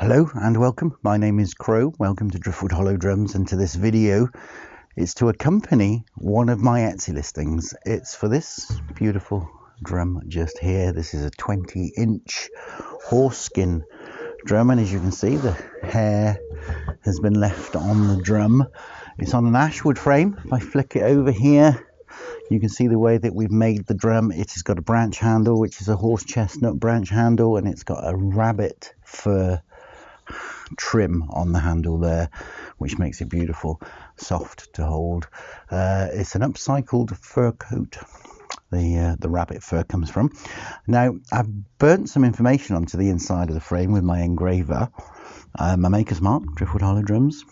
Hello and welcome. My name is Crow. Welcome to Driftwood Hollow Drums, and to this video is to accompany one of my Etsy listings. It's for this beautiful drum just here. This is a 20-inch horse skin drum, and as you can see, the hair has been left on the drum. It's on an ashwood frame. If I flick it over here, you can see the way that we've made the drum. It has got a branch handle, which is a horse chestnut branch handle, and it's got a rabbit fur trim on the handle there, which makes it beautiful, soft to hold. It's an upcycled fur coat. The rabbit fur comes from. Now, I've burnt some information onto the inside of the frame with my engraver. My maker's mark, Driftwood Hollow Drums.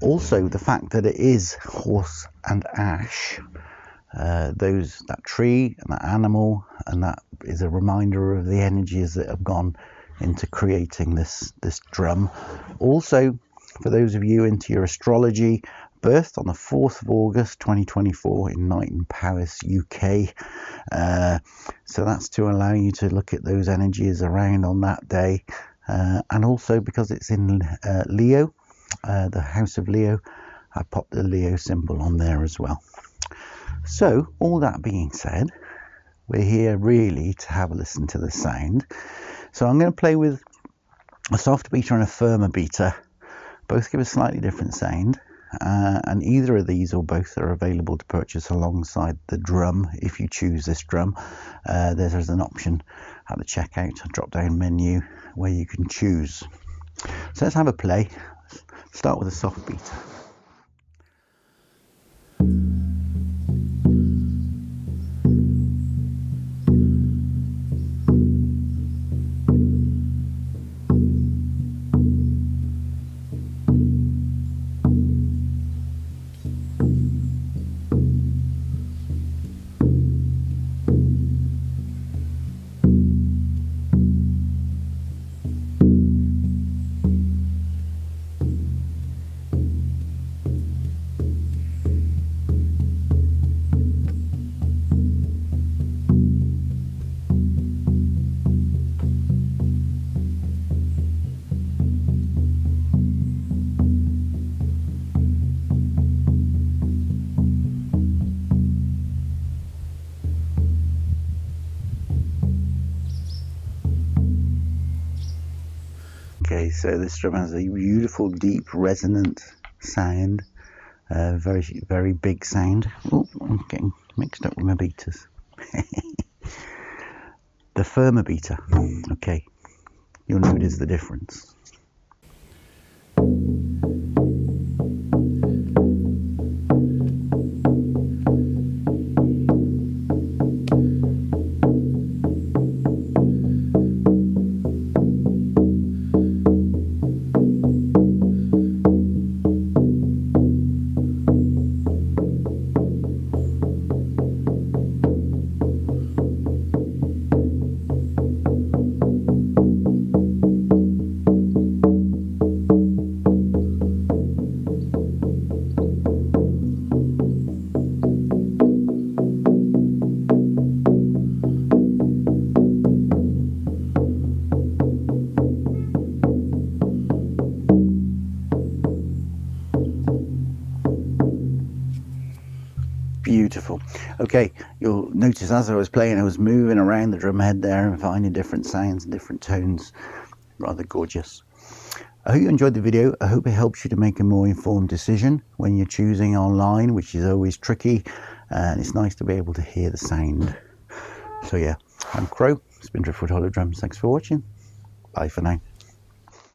Also, the fact that it is horse and ash, that tree and that animal, and that is a reminder of the energies that have gone into creating this drum. Also, for those of you into your astrology, birthed on the 4th of August 2024 in Knighton, Paris, UK. So that's to allow you to look at those energies around on that day. And also because it's in Leo, the house of Leo, I popped the Leo symbol on there as well. So all that being said, we're here really to have a listen to the sound. So I'm going to play with a soft beater and a firmer beater. Both give a slightly different sound, and either of these or both are available to purchase alongside the drum if you choose this drum. There's an option at the checkout, a drop down menu where you can choose. So let's have a play. Start with a soft beater. Okay, so this drum has a beautiful, deep, resonant sound. Very, very big sound. Oh, I'm getting mixed up with my beaters. The firmer beater. Okay, you'll notice the difference. Beautiful. Okay, you'll notice as I was playing, I was moving around the drum head there and finding different sounds and different tones. Rather gorgeous. I hope you enjoyed the video. I hope it helps you to make a more informed decision when you're choosing online, which is always tricky, and it's nice to be able to hear the sound. So yeah, I'm Crow. It's been Driftwood Hollow Drums. Thanks for watching. Bye for now.